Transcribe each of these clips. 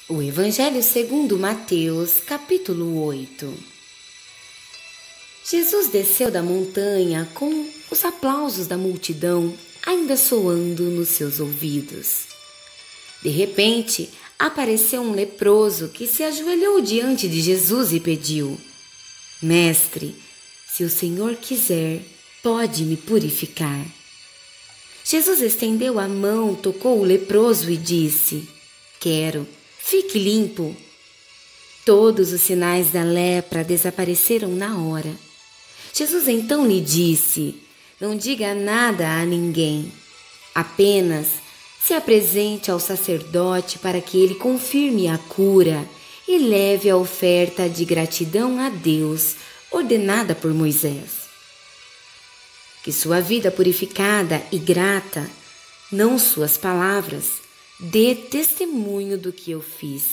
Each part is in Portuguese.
O Evangelho segundo Mateus, capítulo 8. Jesus desceu da montanha com os aplausos da multidão ainda soando nos seus ouvidos. De repente, apareceu um leproso que se ajoelhou diante de Jesus e pediu: Mestre, se o Senhor quiser, pode me purificar. Jesus estendeu a mão, tocou o leproso e disse: Quero, fique limpo. Todos os sinais da lepra desapareceram na hora. Jesus então lhe disse: Não diga nada a ninguém. Apenas se apresente ao sacerdote para que ele confirme a cura e leve a oferta de gratidão a Deus, ordenada por Moisés. Que sua vida purificada e grata, não suas palavras, dê testemunho do que eu fiz.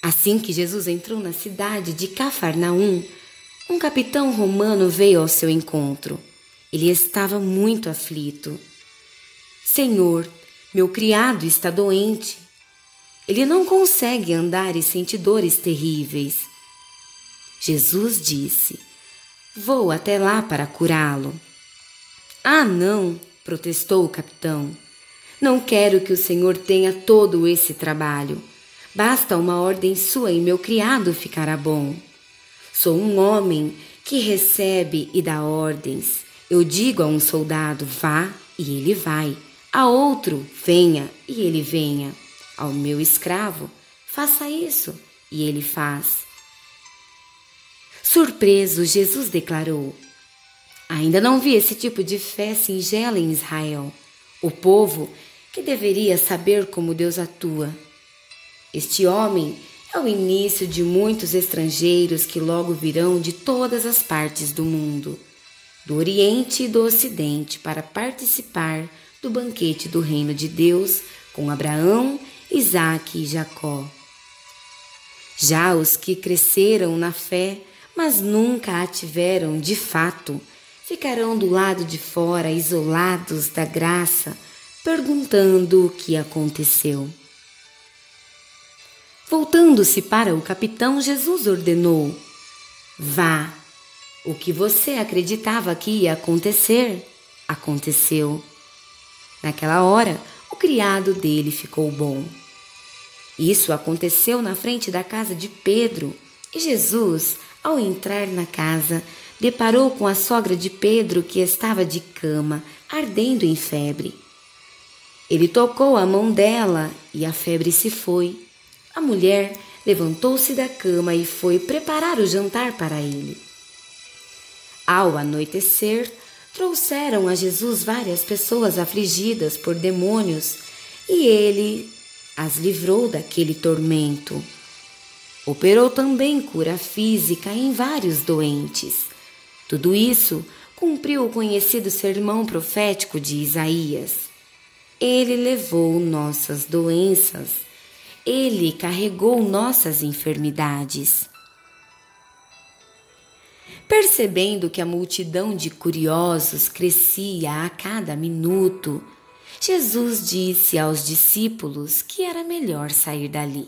Assim que Jesus entrou na cidade de Cafarnaum, um capitão romano veio ao seu encontro. Ele estava muito aflito. Senhor, meu criado está doente. Ele não consegue andar e sente dores terríveis. Jesus disse: Vou até lá para curá-lo. Ah, não, protestou o capitão. Não quero que o Senhor tenha todo esse trabalho. Basta uma ordem sua e meu criado ficará bom. Sou um homem que recebe e dá ordens. Eu digo a um soldado, vá, e ele vai. A outro, venha, e ele venha. Ao meu escravo, faça isso, e ele faz. Surpreso, Jesus declarou: Ainda não vi esse tipo de fé singela em Israel. O povo que deveria saber como Deus atua. Este homem é o início de muitos estrangeiros que logo virão de todas as partes do mundo, do Oriente e do Ocidente, para participar do banquete do reino de Deus com Abraão, Isaque e Jacó. Já os que cresceram na fé, mas nunca a tiveram de fato, ficarão do lado de fora, isolados da graça, perguntando o que aconteceu. Voltando-se para o capitão, Jesus ordenou: Vá, o que você acreditava que ia acontecer, aconteceu. Naquela hora, o criado dele ficou bom. Isso aconteceu na frente da casa de Pedro, e Jesus, ao entrar na casa, deparou com a sogra de Pedro que estava de cama, ardendo em febre. Ele tocou a mão dela e a febre se foi. A mulher levantou-se da cama e foi preparar o jantar para ele. Ao anoitecer, trouxeram a Jesus várias pessoas afligidas por demônios e ele as livrou daquele tormento. Operou também cura física em vários doentes. Tudo isso cumpriu o conhecido sermão profético de Isaías. Ele levou nossas doenças, ele carregou nossas enfermidades. Percebendo que a multidão de curiosos crescia a cada minuto, Jesus disse aos discípulos que era melhor sair dali.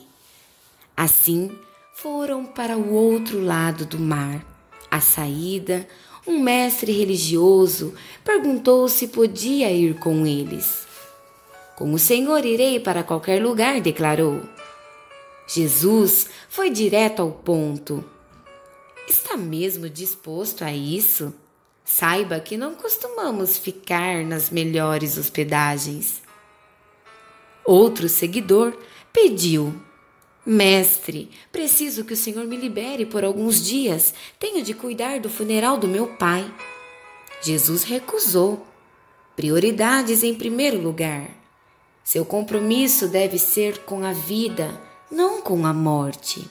Assim, foram para o outro lado do mar. À saída, um mestre religioso perguntou se podia ir com eles. Com o Senhor irei para qualquer lugar, declarou. Jesus foi direto ao ponto. Está mesmo disposto a isso? Saiba que não costumamos ficar nas melhores hospedagens. Outro seguidor pediu: Mestre, preciso que o Senhor me libere por alguns dias. Tenho de cuidar do funeral do meu pai. Jesus recusou. Prioridades em primeiro lugar. Seu compromisso deve ser com a vida, não com a morte.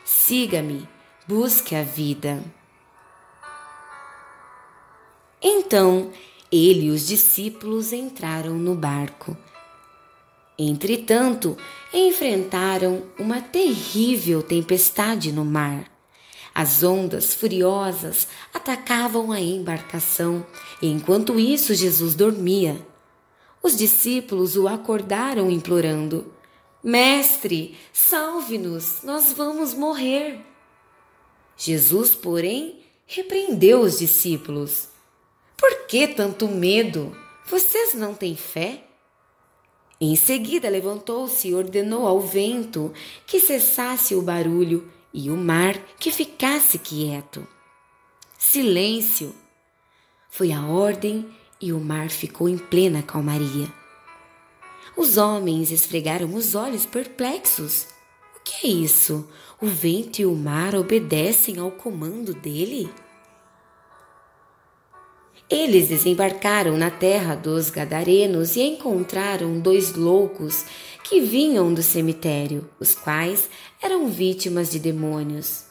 Siga-me, busque a vida. Então, ele e os discípulos entraram no barco. Entretanto, enfrentaram uma terrível tempestade no mar. As ondas furiosas atacavam a embarcação, e enquanto isso Jesus dormia. Os discípulos o acordaram implorando: Mestre, salve-nos, nós vamos morrer. Jesus, porém, repreendeu os discípulos. Por que tanto medo? Vocês não têm fé? Em seguida levantou-se e ordenou ao vento que cessasse o barulho e o mar que ficasse quieto. Silêncio! Foi a ordem e o mar ficou em plena calmaria. Os homens esfregaram os olhos perplexos. O que é isso? O vento e o mar obedecem ao comando dele? Eles desembarcaram na terra dos Gadarenos e encontraram 2 loucos que vinham do cemitério, os quais eram vítimas de demônios.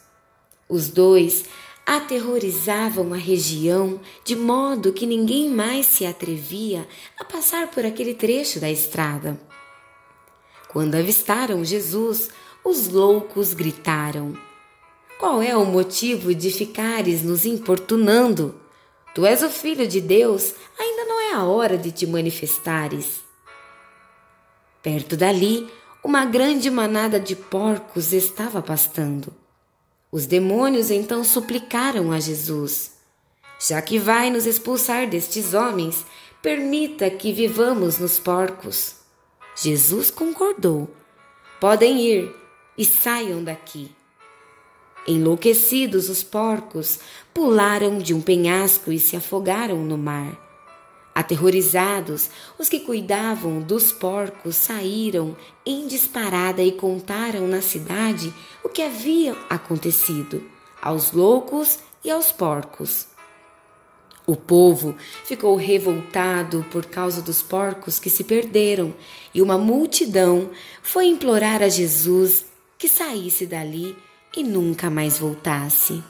Os 2 aterrorizavam a região de modo que ninguém mais se atrevia a passar por aquele trecho da estrada. Quando avistaram Jesus, os loucos gritaram: Qual é o motivo de ficares nos importunando? Tu és o Filho de Deus, ainda não é a hora de te manifestares. Perto dali, uma grande manada de porcos estava pastando. Os demônios então suplicaram a Jesus: Já que vai nos expulsar destes homens, permita que vivamos nos porcos. Jesus concordou. Podem ir e saiam daqui. Enlouquecidos, os porcos pularam de um penhasco e se afogaram no mar. Aterrorizados, os que cuidavam dos porcos saíram em disparada e contaram na cidade o que havia acontecido aos loucos e aos porcos. O povo ficou revoltado por causa dos porcos que se perderam e uma multidão foi implorar a Jesus que saísse dali e nunca mais voltasse.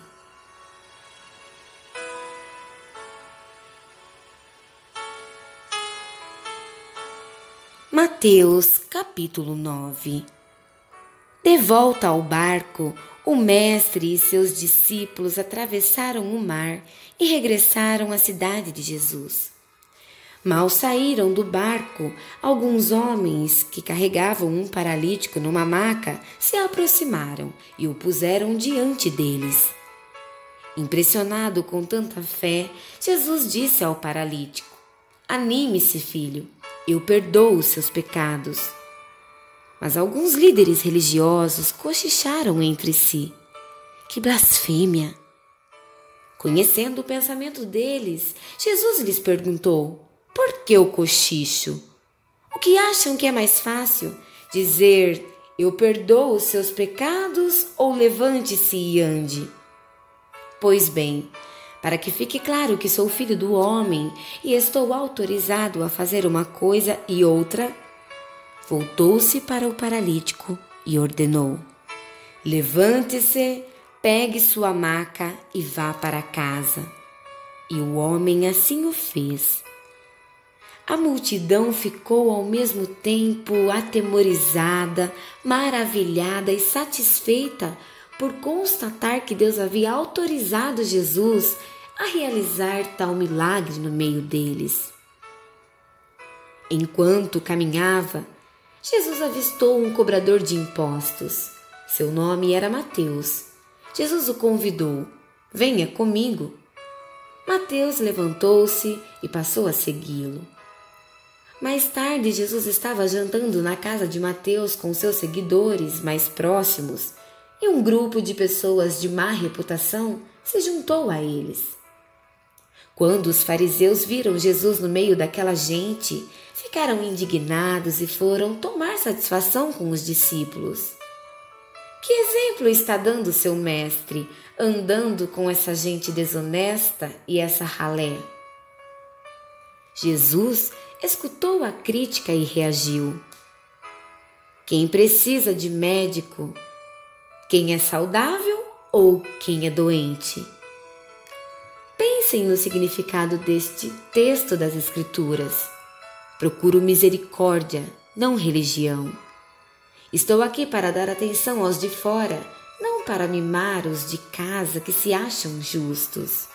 Mateus, capítulo 9. De volta ao barco, o mestre e seus discípulos atravessaram o mar e regressaram à cidade de Jesus. Mal saíram do barco, alguns homens que carregavam um paralítico numa maca se aproximaram e o puseram diante deles. Impressionado com tanta fé, Jesus disse ao paralítico: Anime-se, filho, eu perdoo os seus pecados. Mas alguns líderes religiosos cochicharam entre si: Que blasfêmia! Conhecendo o pensamento deles, Jesus lhes perguntou: Por que o cochicho? O que acham que é mais fácil? Dizer, eu perdoo os seus pecados, ou levante-se e ande? Pois bem, para que fique claro que sou filho do homem e estou autorizado a fazer uma coisa e outra, voltou-se para o paralítico e ordenou: Levante-se, pegue sua maca e vá para casa. E o homem assim o fez. A multidão ficou ao mesmo tempo atemorizada, maravilhada e satisfeita por constatar que Deus havia autorizado Jesus a realizar tal milagre no meio deles. Enquanto caminhava, Jesus avistou um cobrador de impostos. Seu nome era Mateus. Jesus o convidou: Venha comigo. Mateus levantou-se e passou a segui-lo. Mais tarde, Jesus estava jantando na casa de Mateus com seus seguidores mais próximos e um grupo de pessoas de má reputação se juntou a eles. Quando os fariseus viram Jesus no meio daquela gente, ficaram indignados e foram tomar satisfação com os discípulos. Que exemplo está dando seu mestre, andando com essa gente desonesta e essa ralé? Jesus escutou a crítica e reagiu. Quem precisa de médico? Quem é saudável ou quem é doente? Pensem no significado deste texto das Escrituras. Procuro misericórdia, não religião. Estou aqui para dar atenção aos de fora, não para mimar os de casa que se acham justos.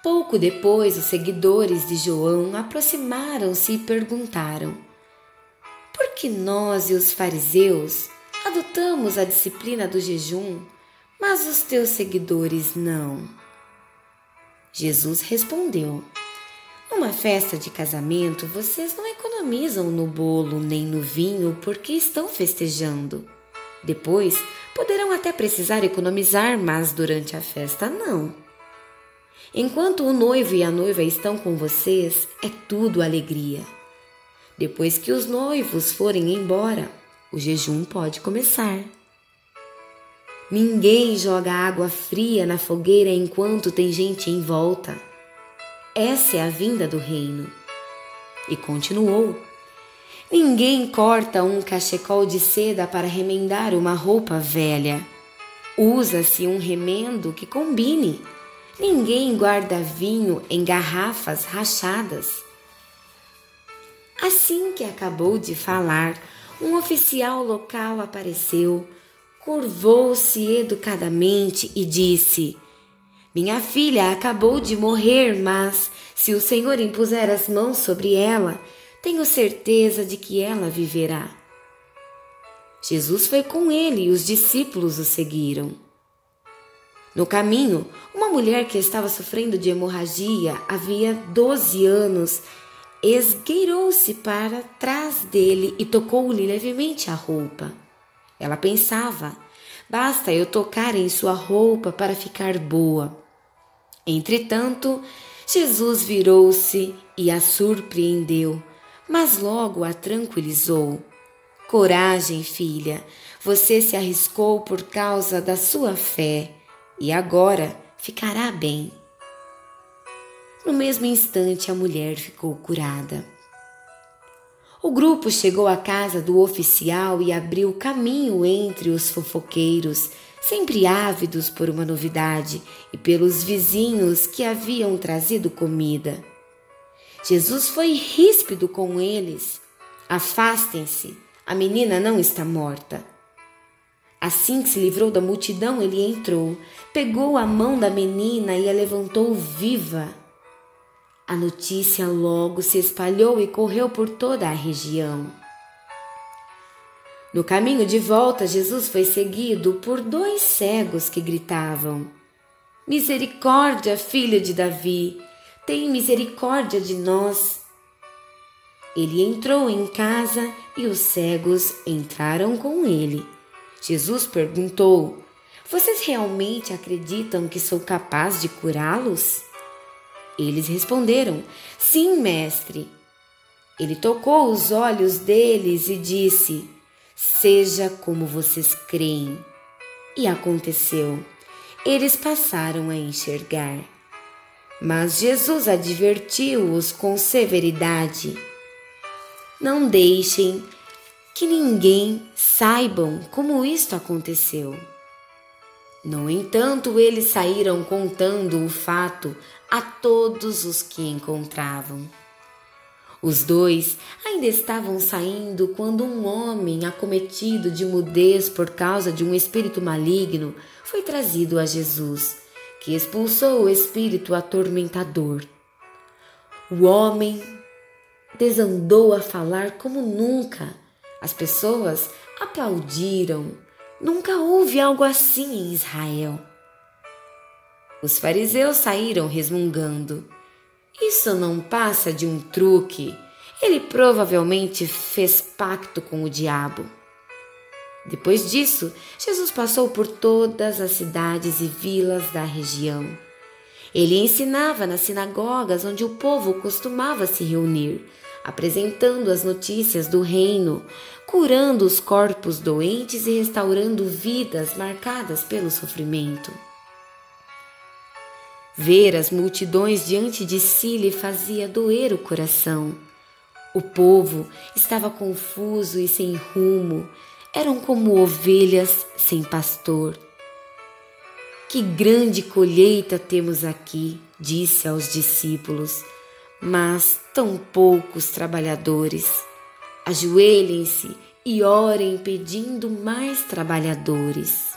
Pouco depois, os seguidores de João aproximaram-se e perguntaram: que nós e os fariseus adotamos a disciplina do jejum, mas os teus seguidores não? Jesus respondeu: numa festa de casamento, vocês não economizam no bolo nem no vinho porque estão festejando. Depois, poderão até precisar economizar, mas durante a festa não. Enquanto o noivo e a noiva estão com vocês, é tudo alegria. Depois que os noivos forem embora, o jejum pode começar. Ninguém joga água fria na fogueira enquanto tem gente em volta. Essa é a vinda do reino. E continuou: ninguém corta um cachecol de seda para remendar uma roupa velha. Usa-se um remendo que combine. Ninguém guarda vinho em garrafas rachadas. Assim que acabou de falar, um oficial local apareceu, curvou-se educadamente e disse: minha filha acabou de morrer, mas se o Senhor impuser as mãos sobre ela, tenho certeza de que ela viverá. Jesus foi com ele e os discípulos o seguiram. No caminho, uma mulher que estava sofrendo de hemorragia havia 12 anos esgueirou-se para trás dele e tocou-lhe levemente a roupa. Ela pensava: basta eu tocar em sua roupa para ficar boa. Entretanto, Jesus virou-se e a surpreendeu, mas logo a tranquilizou. Coragem, filha, você se arriscou por causa da sua fé e agora ficará bem. No mesmo instante, a mulher ficou curada. O grupo chegou à casa do oficial e abriu caminho entre os fofoqueiros, sempre ávidos por uma novidade, e pelos vizinhos que haviam trazido comida. Jesus foi ríspido com eles. Afastem-se, a menina não está morta. Assim que se livrou da multidão, ele entrou, pegou a mão da menina e a levantou viva. A notícia logo se espalhou e correu por toda a região. No caminho de volta, Jesus foi seguido por 2 cegos que gritavam: misericórdia, filho de Davi, tem misericórdia de nós. Ele entrou em casa e os cegos entraram com ele. Jesus perguntou: vocês realmente acreditam que sou capaz de curá-los? Eles responderam: sim, mestre. Ele tocou os olhos deles e disse: seja como vocês creem. E aconteceu. Eles passaram a enxergar. Mas Jesus advertiu-os com severidade: não deixem que ninguém saibam como isto aconteceu. No entanto, eles saíram contando o fato a todos os que encontravam. Os 2 ainda estavam saindo quando um homem acometido de mudez por causa de um espírito maligno foi trazido a Jesus, que expulsou o espírito atormentador. O homem desandou a falar como nunca. As pessoas aplaudiram. Nunca houve algo assim em Israel. Os fariseus saíram resmungando: isso não passa de um truque. Ele provavelmente fez pacto com o diabo. Depois disso, Jesus passou por todas as cidades e vilas da região. Ele ensinava nas sinagogas onde o povo costumava se reunir, apresentando as notícias do reino, curando os corpos doentes e restaurando vidas marcadas pelo sofrimento. Ver as multidões diante de si lhe fazia doer o coração. O povo estava confuso e sem rumo, eram como ovelhas sem pastor. Que grande colheita temos aqui, disse aos discípulos, mas tão poucos trabalhadores. Ajoelhem-se e orem pedindo mais trabalhadores.